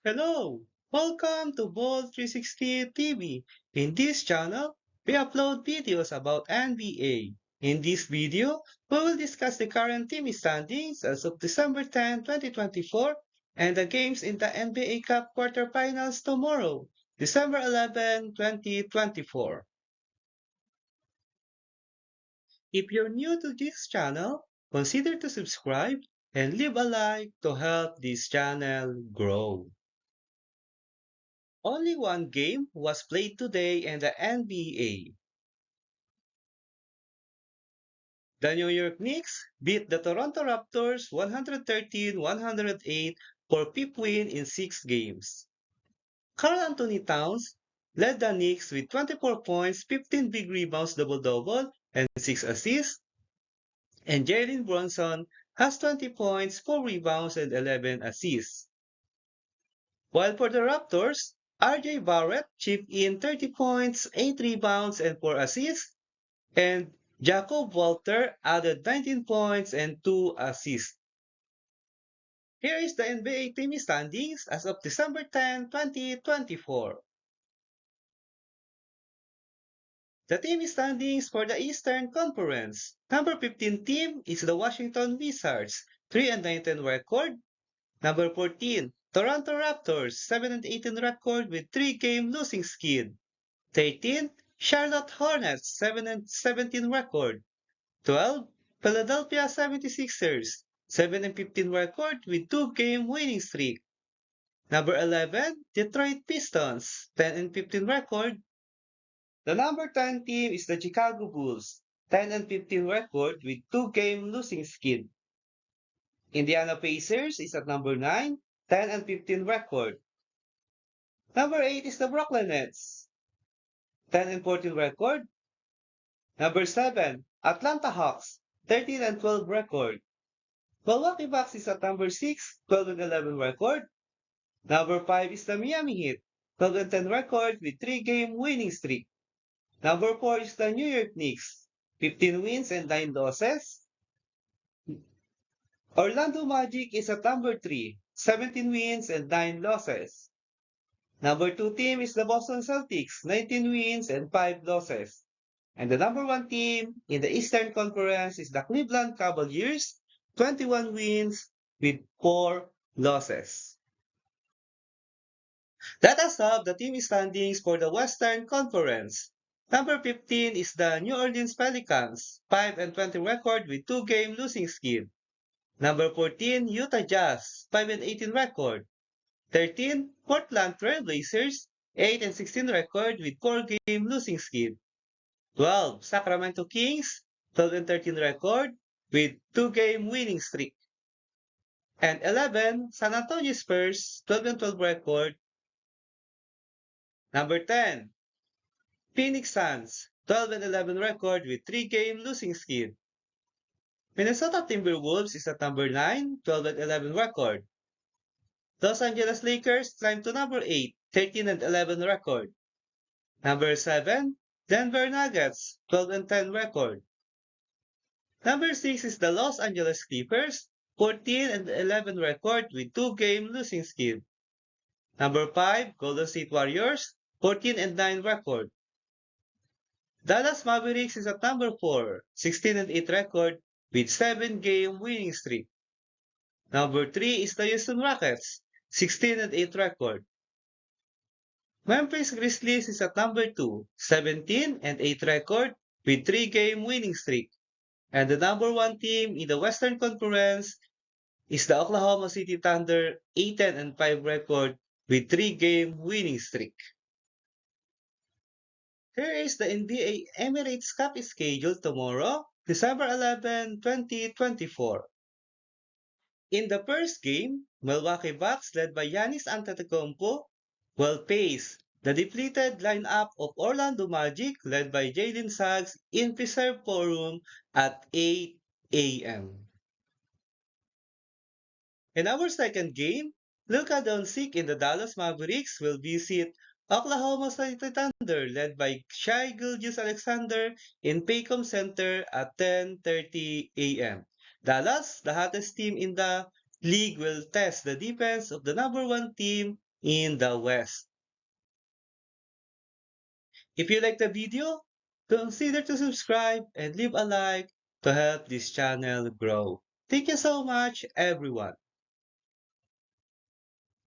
Hello! Welcome to Ball 360 TV. In this channel, we upload videos about NBA. In this video, we will discuss the current team standings as of December 10, 2024, and the games in the NBA Cup quarterfinals tomorrow, December 11, 2024. If you're new to this channel, consider to subscribe and leave a like to help this channel grow. Only one game was played today in the NBA. The New York Knicks beat the Toronto Raptors 113-108 for fifth win in 6 games. Karl Anthony Towns led the Knicks with 24 points, 15 big rebounds double-double, and 6 assists, and Jalen Brunson has 20 points, 4 rebounds, and 11 assists. While for the Raptors, RJ Barrett chipped in 30 points, 8 rebounds, and 4 assists, and Jakob Walter added 19 points and 2 assists. Here is the NBA team standings as of December 10, 2024. The team standings for the Eastern Conference. Number 15 team is the Washington Wizards, 3-19 record. Number 14, Toronto Raptors, 7-18 record with 3-game losing skid. 13, Charlotte Hornets, 7-17 record. 12, Philadelphia 76ers, 7-15 record with 2-game winning streak. Number 11, Detroit Pistons, 10-15 record. The number 10 team is the Chicago Bulls, 10-15 record with 2-game losing skid. Indiana Pacers is at number 9, 10-15 record. Number 8 is the Brooklyn Nets, 10-14 record. Number 7, Atlanta Hawks, 13-12 record. Milwaukee Bucks is at number 6, 12-11 record. Number 5 is the Miami Heat, 12-10 record with 3-game winning streak. Number 4 is the New York Knicks, 15 wins and 9 losses. Orlando Magic is at number 3, 17 wins and 9 losses. Number 2 team is the Boston Celtics, 19 wins and 5 losses. And the number 1 team in the Eastern Conference is the Cleveland Cavaliers, 21 wins with 4 losses. Let us have the team standings for the Western Conference. Number 15 is the New Orleans Pelicans, 5-20 record with 2-game losing skid. Number 14, Utah Jazz, 5-18 record. 13, Portland Trail Blazers, 8-16 record with 4-game losing skid. 12, Sacramento Kings, 12-13 record with 2-game winning streak. And 11, San Antonio Spurs, 12-12 record. Number 10, Phoenix Suns, 12-11 record with 3-game losing skid. Minnesota Timberwolves is at number 9, 12-11 record. Los Angeles Lakers climb to number 8, 13-11 record. Number 7, Denver Nuggets, 12-10 record. Number 6 is the Los Angeles Clippers, 14-11 record with 2-game losing skid. Number 5, Golden State Warriors, 14-9 record. Dallas Mavericks is at number 4, 16-8 record with 7-game winning streak. Number 3 is the Houston Rockets, 16-8 record. Memphis Grizzlies is at number 2, 17-8 record with 3-game winning streak. And the number 1 team in the Western Conference is the Oklahoma City Thunder, 8-5 record with 3-game winning streak. Here is the NBA Emirates Cup schedule tomorrow, December 11, 2024. In the first game, Milwaukee Bucks led by Giannis Antetokounmpo will face the depleted lineup of Orlando Magic led by Jalen Suggs in Preserve Forum at 8 a.m. In our second game, Luka Doncic in the Dallas Mavericks will visit Oklahoma City Thunder led by Shai Gilgeous-Alexander in Paycom Center at 10:30 a.m. Dallas, the hottest team in the league, will test the defense of the number 1 team, in the West. If you like the video, consider to subscribe and leave a like to help this channel grow. Thank you so much, everyone.